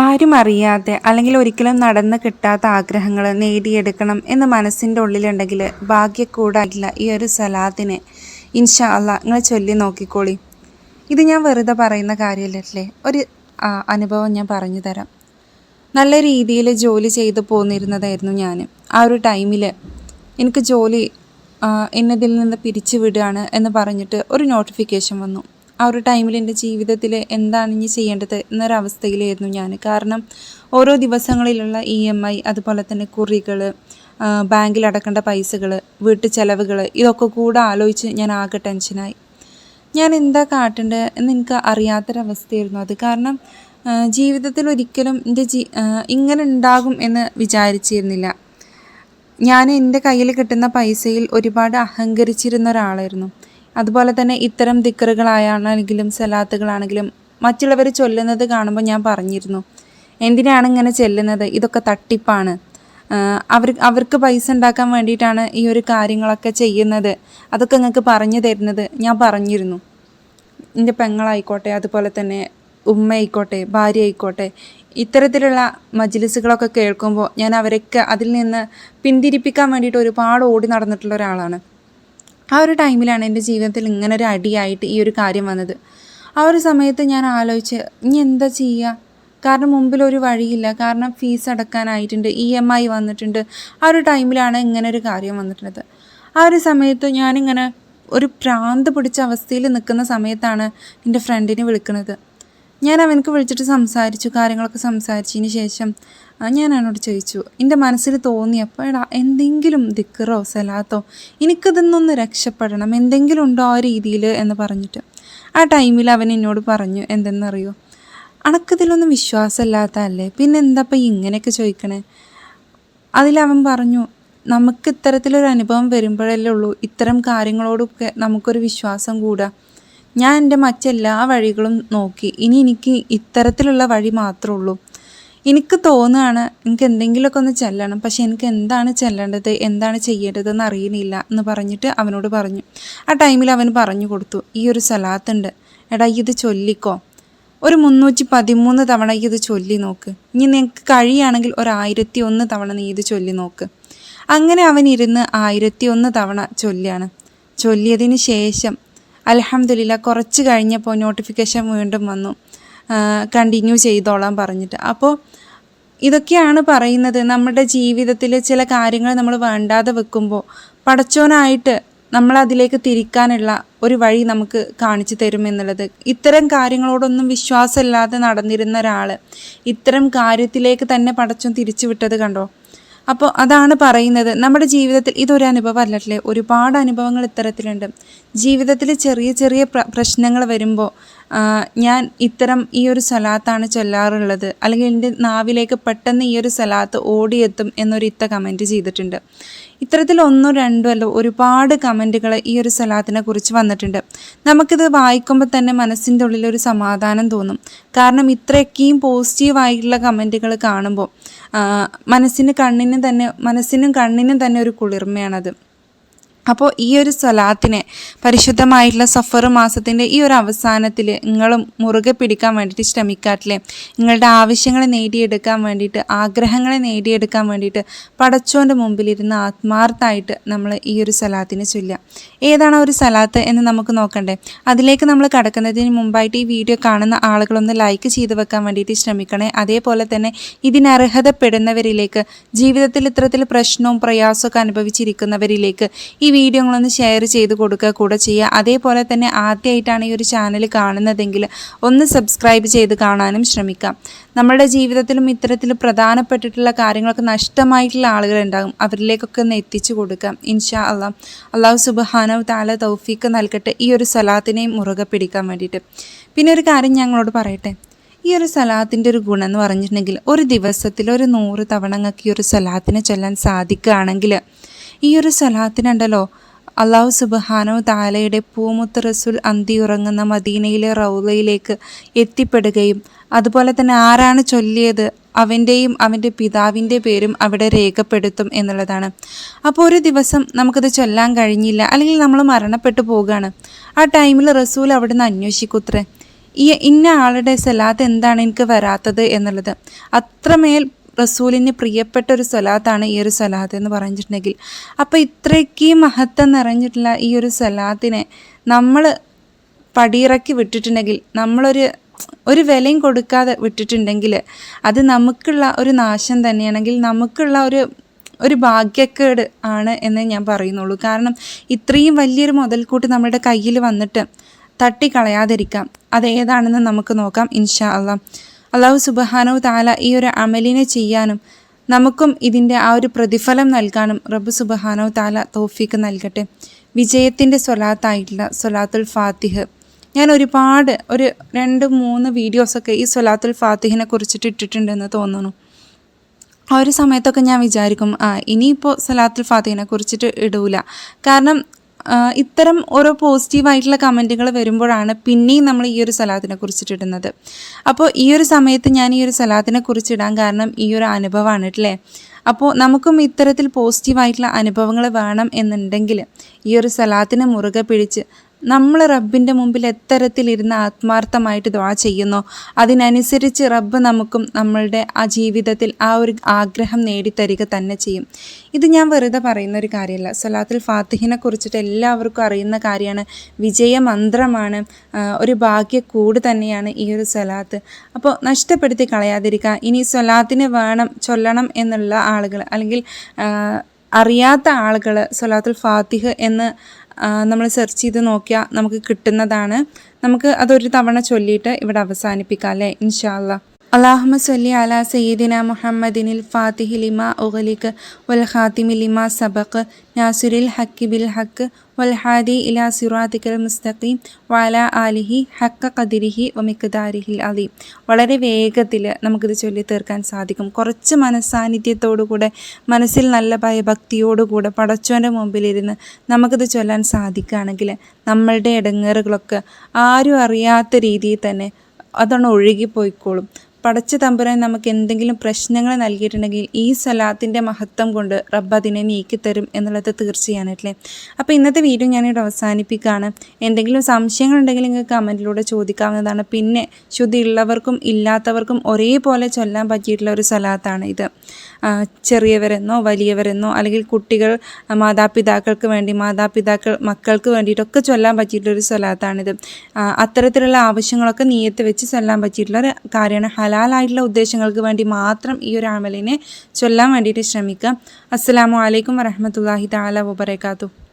ആരും അറിയാതെ അല്ലെങ്കിൽ ഒരിക്കലും നടന്ന് കിട്ടാത്ത ആഗ്രഹങ്ങൾ നേടിയെടുക്കണം എന്ന് മനസ്സിൻ്റെ ഉള്ളിലുണ്ടെങ്കിൽ ഭാഗ്യക്കൂടായില്ല ഈ ഒരു സലാത്തിനെ ഇൻഷാ അള്ളാ നിങ്ങൾ ചൊല്ലി നോക്കിക്കോളി. ഇത് ഞാൻ വെറുതെ പറയുന്ന കാര്യമല്ലേ, ഒരു അനുഭവം ഞാൻ പറഞ്ഞു തരാം. നല്ല രീതിയിൽ ജോലി ചെയ്ത് പോന്നിരുന്നതായിരുന്നു ഞാൻ. ആ ഒരു ടൈമിൽ എനിക്ക് ജോലി എന്നതിൽ നിന്ന് പിരിച്ചു വിടുകയാണ് എന്ന് പറഞ്ഞിട്ട് ഒരു നോട്ടിഫിക്കേഷൻ വന്നു. ആ ഒരു ടൈമിൽ എൻ്റെ ജീവിതത്തിൽ എന്താണ് ഇനി ചെയ്യേണ്ടത് എന്നൊരവസ്ഥയിലായിരുന്നു ഞാൻ. കാരണം ഓരോ ദിവസങ്ങളിലുള്ള EMI, അതുപോലെ തന്നെ കുറികൾ, ബാങ്കിൽ അടക്കേണ്ട പൈസകൾ, വീട്ടു ചിലവുകൾ, ഇതൊക്കെ കൂടെ ആലോചിച്ച് ഞാൻ ആകെ ടെൻഷനായി. ഞാൻ എന്താ കാട്ടേണ്ടത് എന്ന് എനിക്ക് അറിയാത്തൊരവസ്ഥയായിരുന്നു അത്. കാരണം ജീവിതത്തിൽ ഒരിക്കലും ഇങ്ങനെ ഉണ്ടാകും എന്ന് വിചാരിച്ചിരുന്നില്ല. ഞാൻ എൻ്റെ കയ്യിൽ കിട്ടുന്ന പൈസയിൽ ഒരുപാട് അഹങ്കരിച്ചിരുന്ന ഒരാളായിരുന്നു. അതുപോലെ തന്നെ ഇത്തരം ദിക്റുകളായാണെങ്കിലും സലാത്തുകളാണെങ്കിലും മറ്റുള്ളവർ ചൊല്ലുന്നത് കാണുമ്പോൾ ഞാൻ പറഞ്ഞിരുന്നു, എന്തിനാണ് ഇങ്ങനെ ചെല്ലുന്നത്, ഇതൊക്കെ തട്ടിപ്പാണ്, അവർക്ക് പൈസ ഉണ്ടാക്കാൻ വേണ്ടിയിട്ടാണ് ഈ ഒരു കാര്യങ്ങളൊക്കെ ചെയ്യുന്നത്, അതൊക്കെ നിങ്ങൾക്ക് പറഞ്ഞു തരുന്നത് ഞാൻ പറഞ്ഞിരുന്നു. എൻ്റെ പെങ്ങളായിക്കോട്ടെ, അതുപോലെ തന്നെ ഉമ്മ ആയിക്കോട്ടെ, ഭാര്യ ആയിക്കോട്ടെ, ഇത്തരത്തിലുള്ള മജ്ലിസുകളൊക്കെ കേൾക്കുമ്പോൾ ഞാൻ അവരൊക്കെ അതിൽ നിന്ന് പിന്തിരിപ്പിക്കാൻ വേണ്ടിയിട്ട് ഒരുപാട് ഓടി നടന്നിട്ടുള്ള ഒരാളാണ്. ആ ഒരു ടൈമിലാണ് എൻ്റെ ജീവിതത്തിൽ ഇങ്ങനെ ഒരു അടിയായിട്ട് ഈ ഒരു കാര്യം വന്നത്. ആ ഒരു സമയത്ത് ഞാൻ ആലോചിച്ച് ഇനി എന്താ ചെയ്യുക. കാരണം മുമ്പിൽ ഒരു വഴിയില്ല. കാരണം ഫീസ് അടക്കാനായിട്ടുണ്ട്, EMI വന്നിട്ടുണ്ട്. ആ ഒരു ടൈമിലാണ് ഇങ്ങനെ ഒരു കാര്യം വന്നിട്ടുള്ളത്. ആ ഒരു സമയത്ത് ഞാനിങ്ങനെ ഒരു ഭ്രാന്ത് പിടിച്ച അവസ്ഥയിൽ നിൽക്കുന്ന സമയത്താണ് എൻ്റെ ഫ്രണ്ടിനെ വിളിക്കുന്നത്. ഞാൻ അവനക്ക് വിളിച്ചിട്ട് കാര്യങ്ങളൊക്കെ സംസാരിച്ചതിന് ശേഷം ഞാൻ അവനോട് ചോദിച്ചു, എൻ്റെ മനസ്സിൽ തോന്നിയപ്പോൾ എടാ എന്തെങ്കിലും ദിക്റോ സലാത്തോ എനിക്കിതിന്നൊന്ന് രക്ഷപ്പെടണം, എന്തെങ്കിലും ഉണ്ടോ ആ രീതിയിൽ എന്ന് പറഞ്ഞിട്ട്. ആ ടൈമിൽ അവൻ എന്നോട് പറഞ്ഞു, എന്തെന്നറിയോ, അണക്കിതിലൊന്നും വിശ്വാസമില്ലാത്തതല്ലേ, പിന്നെ എന്താപ്പം ഇങ്ങനെയൊക്കെ ചോദിക്കണേ. അതിലവൻ പറഞ്ഞു, നമുക്ക് ഇത്തരത്തിലൊരു അനുഭവം വരുമ്പോഴല്ലേ ഉള്ളൂ ഇത്തരം കാര്യങ്ങളോടൊക്കെ നമുക്കൊരു വിശ്വാസം കൂടുക. ഞാൻ എൻ്റെ മറ്റെല്ലാ വഴികളും നോക്കി, ഇനി എനിക്ക് ഇത്തരത്തിലുള്ള വഴി മാത്രമേ ഉള്ളൂ. എനിക്ക് തോന്നുകയാണ് എനിക്ക് എന്തെങ്കിലുമൊക്കെ ഒന്ന് ചെല്ലണം, പക്ഷെ എനിക്ക് എന്താണ് ചെല്ലേണ്ടത്, എന്താണ് ചെയ്യേണ്ടതെന്ന് അറിയുന്നില്ല എന്ന് പറഞ്ഞിട്ട് അവനോട് പറഞ്ഞു. ആ ടൈമിൽ അവൻ പറഞ്ഞു കൊടുത്തു, ഈ ഒരു സലാത്തുണ്ട്, എടാ ഇത് ചൊല്ലിക്കോ, ഒരു 313 തവണ ഇത് ചൊല്ലി നോക്ക്, ഇനി നിനക്ക് കഴിയുകയാണെങ്കിൽ ഒരു 1001 തവണ നീ ഇത് ചൊല്ലി നോക്ക്. അങ്ങനെ അവൻ ഇരുന്ന് 1001 തവണ ചൊല്ലിയതിന് ശേഷം അൽഹംദുലില്ലാ കുറച്ച് കഴിഞ്ഞപ്പോൾ നോട്ടിഫിക്കേഷൻ വീണ്ടും വന്നു, കണ്ടിന്യൂ ചെയ്തോളാൻ പറഞ്ഞിട്ട്. അപ്പോൾ ഇതൊക്കെയാണ് പറയുന്നത്, നമ്മുടെ ജീവിതത്തിൽ ചില കാര്യങ്ങൾ നമ്മൾ വേണ്ടാതെ വെക്കുമ്പോൾ പടച്ചോനായിട്ട് നമ്മളതിലേക്ക് തിരിക്കാനുള്ള ഒരു വഴി നമുക്ക് കാണിച്ചു തരുമെന്നുള്ളത്. ഇത്തരം കാര്യങ്ങളോടൊന്നും വിശ്വാസമില്ലാതെ നടന്നിരുന്ന ഒരാൾ ഇത്തരം കാര്യത്തിലേക്ക് തന്നെ പടച്ചോൻ തിരിച്ചു വിട്ടത് കണ്ടോ. അപ്പോൾ അതാണ് പറയുന്നത്, നമ്മുടെ ജീവിതത്തിൽ ഇതൊരു അനുഭവം അല്ലല്ലേ, ഒരുപാട് അനുഭവങ്ങൾ ഇത്തരത്തിലുണ്ട്. ജീവിതത്തിൽ ചെറിയ ചെറിയ പ്രശ്നങ്ങൾ വരുമ്പോൾ ഞാൻ ഈ ഒരു സലാത്താണ് ചൊല്ലാറുള്ളത്, അല്ലെങ്കിൽ എൻ്റെ നാവിലേക്ക് പെട്ടെന്ന് ഈ ഒരു സലാത്ത് ഓടിയെത്തും എന്നൊരു കമൻറ്റ് ചെയ്തിട്ടുണ്ട്. ഇത്തരത്തിൽ 1 2 അല്ല, ഒരുപാട് കമൻറ്റുകൾ ഈ ഒരു സലാത്തിനെ കുറിച്ച് വന്നിട്ടുണ്ട്. നമുക്കിത് വായിക്കുമ്പോൾ തന്നെ മനസ്സിൻ്റെ ഉള്ളിൽ ഒരു സമാധാനം തോന്നും. കാരണം ഇത്രയൊക്കെയും പോസിറ്റീവായിട്ടുള്ള കമൻറ്റുകൾ കാണുമ്പോൾ മനസ്സിനും കണ്ണിനും തന്നെ ഒരു കുളിർമയാണത്. അപ്പോൾ ഈ ഒരു സലാത്തിനെ പരിശുദ്ധമായിട്ടുള്ള സഫർ മാസത്തിൻ്റെ ഈ ഒരു അവസാനത്തിൽ നിങ്ങളും മുറുകെ പിടിക്കാൻ വേണ്ടിയിട്ട് ശ്രമിക്കാറ്റില്ലേ. നിങ്ങളുടെ ആവശ്യങ്ങളെ നേടിയെടുക്കാൻ വേണ്ടിയിട്ട്, ആഗ്രഹങ്ങളെ നേടിയെടുക്കാൻ വേണ്ടിയിട്ട് പടച്ചോൻ്റെ മുമ്പിലിരുന്ന് ആത്മാർത്ഥമായിട്ട് നമ്മൾ ഈ ഒരു സലാത്തിനെ ചൊല്ലുക. ഏതാണ് ഒരു സലാത്ത് എന്ന് നമുക്ക് നോക്കണ്ടേ. അതിലേക്ക് നമ്മൾ കടക്കുന്നതിന് മുമ്പായിട്ട് ഈ വീഡിയോ കാണുന്ന ആളുകളൊന്ന് ലൈക്ക് ചെയ്ത് വെക്കാൻ വേണ്ടിയിട്ട് ശ്രമിക്കണേ. അതേപോലെ തന്നെ ഇതിനർഹതപ്പെടുന്നവരിലേക്ക്, ജീവിതത്തിൽ ഇത്തരത്തിൽ പ്രശ്നവും പ്രയാസമൊക്കെ അനുഭവിച്ചിരിക്കുന്നവരിലേക്ക് ഈ വീഡിയോകളൊന്ന് ഷെയർ ചെയ്ത് കൊടുക്കുക കൂടെ ചെയ്യുക. അതേപോലെ തന്നെ ആദ്യമായിട്ടാണ് ഈ ഒരു ചാനൽ കാണുന്നതെങ്കിൽ ഒന്ന് സബ്സ്ക്രൈബ് ചെയ്ത് കാണാനും ശ്രമിക്കാം. നമ്മളുടെ ജീവിതത്തിലും ഇത്തരത്തിൽ പ്രധാനപ്പെട്ടിട്ടുള്ള കാര്യങ്ങളൊക്കെ നഷ്ടമായിട്ടുള്ള ആളുകളുണ്ടാകും, അവരിലേക്കൊക്കെ ഒന്ന് എത്തിച്ചു കൊടുക്കാം. ഇൻഷാ അള്ളാഹ്. അള്ളാഹു സുബ്ഹാനഹു തആല തൗഫീക്ക് നൽകട്ടെ ഈ ഒരു സലാത്തിനെയും മുറുകെ പിടിക്കാൻ വേണ്ടിയിട്ട്. പിന്നെ ഒരു കാര്യം ഞങ്ങളോട് പറയട്ടെ, ഈ ഒരു സലാത്തിൻ്റെ ഒരു ഗുണം എന്ന് പറഞ്ഞിട്ടുണ്ടെങ്കിൽ ഒരു ദിവസത്തിൽ ഒരു 100 തവണ നിങ്ങൾക്ക് ഈ ഒരു സലാത്തിനെ ചൊല്ലാൻ സാധിക്കുകയാണെങ്കിൽ ഈ ഒരു സലാത്തിനുണ്ടല്ലോ അള്ളാഹു സുബ്ഹാനഹു തആലയുടെ പൂമുത്ത് റസൂൽ അന്തി ഉറങ്ങുന്ന മദീനയിലെ റൗളയിലേക്ക് എത്തിപ്പെടുകയും അതുപോലെ തന്നെ ആരാണ് ചൊല്ലിയത് അവൻ്റെയും അവൻ്റെ പിതാവിൻ്റെ പേരും അവിടെ രേഖപ്പെടുത്തും എന്നുള്ളതാണ്. അപ്പോൾ ഒരു ദിവസം നമുക്കത് ചൊല്ലാൻ കഴിഞ്ഞില്ല, അല്ലെങ്കിൽ നമ്മൾ മരണപ്പെട്ടു പോവുകയാണ്. ആ ടൈമിൽ റസൂൽ അവിടെ നിന്ന് അന്വേഷിക്കുത്രേ, ഇന്ന ആളുടെ സ്വലാത്ത് എന്താണ് എനിക്ക് വരാത്തത് എന്നുള്ളത്. അത്രമേൽ റസൂലിന് പ്രിയപ്പെട്ട ഒരു സ്വലാത്താണ് ഈ ഒരു സ്വലാത്ത് എന്ന് പറഞ്ഞിട്ടുണ്ടെങ്കിൽ, അപ്പോൾ ഇത്രയ്ക്ക് മഹത്വം നിറഞ്ഞിട്ടുള്ള ഈ ഒരു സ്വലാത്തിനെ നമ്മൾ പടിയിറക്കി വിട്ടിട്ടുണ്ടെങ്കിൽ, ഒരു വിലയും കൊടുക്കാതെ വിട്ടിട്ടുണ്ടെങ്കിൽ അത് നമുക്കുള്ള ഒരു നാശം തന്നെയാണെങ്കിൽ നമുക്കുള്ള ഒരു ഭാഗ്യക്കേട് ആണ് എന്നേ ഞാൻ പറയുന്നുള്ളൂ. കാരണം ഇത്രയും വലിയൊരു മുതൽക്കൂട്ട് നമ്മുടെ കയ്യിൽ വന്നിട്ട് തട്ടിക്കളയാതിരിക്കാം. അതേതാണെന്ന് നമുക്ക് നോക്കാം ഇൻഷാ അള്ളാഹ്. അള്ളാഹു സുബ്ഹാനഹു തആല ഈ ഒരു അമലിനെ ചെയ്യാനും നമുക്കും ഇതിൻ്റെ ആ ഒരു പ്രതിഫലം നൽകാനും റബ്ബ് സുബ്ഹാനഹു തആല തൗഫീക്ക് നൽകട്ടെ. വിജയത്തിൻ്റെ സ്വലാത്തായിട്ടുള്ള സ്വലാത്തുൽ ഫാത്തിഹ് ഞാൻ ഒരുപാട് 2-3 വീഡിയോസൊക്കെ ഈ സ്വലാത്തുൽ ഫാത്തിഹിനെ കുറിച്ചിട്ട് ഇട്ടിട്ടുണ്ടെന്ന് തോന്നുന്നു. ആ ഒരു സമയത്തൊക്കെ ഞാൻ വിചാരിക്കും ഇനിയിപ്പോൾ സ്വലാത്തുൽ ഫാത്തിഹിനെ കുറിച്ചിട്ട് ഇടൂല. കാരണം ഇത്തരം ഓരോ പോസിറ്റീവായിട്ടുള്ള കമൻറ്റുകൾ വരുമ്പോഴാണ് പിന്നെയും നമ്മൾ ഈ ഒരു സ്വലാത്തിനെ കുറിച്ചിട്ട് ഇടുന്നത്. അപ്പോൾ ഈ ഒരു സമയത്ത് ഞാൻ ഈ ഒരു സ്വലാത്തിനെ കുറിച്ച് ഇടാൻ കാരണം ഈ ഒരു അനുഭവമാണ് അല്ലേ. അപ്പോൾ നമുക്കും ഇത്തരത്തിൽ പോസിറ്റീവായിട്ടുള്ള അനുഭവങ്ങൾ വേണം എന്നുണ്ടെങ്കിൽ ഈ ഒരു സ്വലാത്തിനെ മുറുകെ പിടിച്ച് നമ്മൾ റബ്ബിൻ്റെ മുമ്പിൽ എത്തരത്തിലിരുന്ന് ആത്മാർത്ഥമായിട്ട് ദുആ ചെയ്യുന്നോ അതിനനുസരിച്ച് റബ്ബ് നമുക്കും നമ്മളുടെ ആ ജീവിതത്തിൽ ആ ഒരു ആഗ്രഹം നേടിത്തരിക തന്നെ ചെയ്യും. ഇത് ഞാൻ വെറുതെ പറയുന്ന ഒരു കാര്യമല്ല. സ്വലാത്തുൽ ഫാത്തിഹിനെ കുറിച്ചിട്ട് എല്ലാവർക്കും അറിയുന്ന കാര്യമാണ്. വിജയമന്ത്രമാണ്, ഒരു ഭാഗ്യക്കൂട് തന്നെയാണ് ഈ ഒരു സ്വലാത്ത്. അപ്പോൾ നഷ്ടപ്പെടുത്തി കളയാതിരിക്കുക. ഇനി സ്വലാത്തിന് വേണം ചൊല്ലണം എന്നുള്ള ആളുകൾ അല്ലെങ്കിൽ അറിയാത്ത ആളുകൾ സ്വലാത്തുൽ ഫാത്തിഹ് എന്ന് നമ്മൾ സെർച്ച് ചെയ്ത് നോക്കിയാൽ നമുക്ക് കിട്ടുന്നതാണ്. നമുക്ക് അതൊരു തവണ ചൊല്ലിയിട്ട് ഇവിടെ അവസാനിപ്പിക്കാം അല്ലേ ഇൻഷാ അല്ലാഹ്. അല്ലാഹുമ്മ സ്വല്ലി അലാ സയ്യിദിന മുഹമ്മദിനിൽ ഫാത്തിഹി ലിമാ ഉഗ്ലിക വൽ ഖാതിമി ലിമാ സബഖ് നാസിറിൽ ഹഖ് ബിൽ ഹഖ് വൽ ഹാദി ഇലാ സിറാത്തിക്കൽ മുസ്തഖീം വഅലാ ആലിഹി ഹഖ ഖദരിഹി വമിഖ്ദാരിഹിൽ അലീം. വളരെ വേഗത്തിൽ നമുക്കിത് ചൊല്ലി തീർക്കാൻ സാധിക്കും. കുറച്ച് മനസ്സാന്നിധ്യത്തോടുകൂടെ മനസ്സിൽ നല്ല ഭയഭക്തിയോടുകൂടെ പടച്ചോൻ്റെ മുമ്പിലിരുന്ന് നമുക്കിത് ചൊല്ലാൻ സാധിക്കുകയാണെങ്കിൽ നമ്മളുടെ ഇടങ്ങേറുകളൊക്കെ ആരും അറിയാത്ത രീതിയിൽ തന്നെ അതൊന്ന് ഒഴുകിപ്പോയിക്കോളും. പടച്ച തമ്പുരാൻ നമുക്ക് എന്തെങ്കിലും പ്രശ്നങ്ങൾ നൽകിയിട്ടുണ്ടെങ്കിൽ ഈ സ്വലാത്തിൻ്റെ മഹത്വം കൊണ്ട് റബ്ബ് അതിനെ നീക്കിത്തരും എന്നുള്ളത് തീർച്ചയാണ് അല്ലേ. അപ്പോൾ ഇന്നത്തെ വീഡിയോ ഞാനിവിടെ അവസാനിപ്പിക്കുകയാണ്. എന്തെങ്കിലും സംശയങ്ങളുണ്ടെങ്കിൽ നിങ്ങൾക്ക് കമൻറ്റിലൂടെ ചോദിക്കാവുന്നതാണ്. പിന്നെ ശുദ്ധിയുള്ളവർക്കും ഇല്ലാത്തവർക്കും ഒരേപോലെ ചൊല്ലാൻ പറ്റിയിട്ടുള്ള ഒരു സ്വലാത്താണ് ഇത്. ചെറിയവരെന്നോ വലിയവരെന്നോ അല്ലെങ്കിൽ കുട്ടികൾ മാതാപിതാക്കൾക്ക് വേണ്ടി, മാതാപിതാക്കൾ മക്കൾക്ക് വേണ്ടിയിട്ടൊക്കെ ചൊല്ലാൻ പറ്റിയിട്ടുള്ളൊരു സ്വലാത്താണിത്. അത്തരത്തിലുള്ള ആവശ്യങ്ങളൊക്കെ നിയത്ത് വെച്ച് ചൊല്ലാൻ പറ്റിയിട്ടുള്ളൊരു കാര്യമാണ്. ഹലാലായിട്ടുള്ള ഉദ്ദേശങ്ങൾക്ക് വേണ്ടി മാത്രം ഈ ഒരു അമലിനെ ചൊല്ലാൻ വേണ്ടിയിട്ട് ശ്രമിക്കുക. അസ്സലാമു അലൈക്കും വറഹ്മത്തുള്ളാഹി തആല വബറകാതുഹു.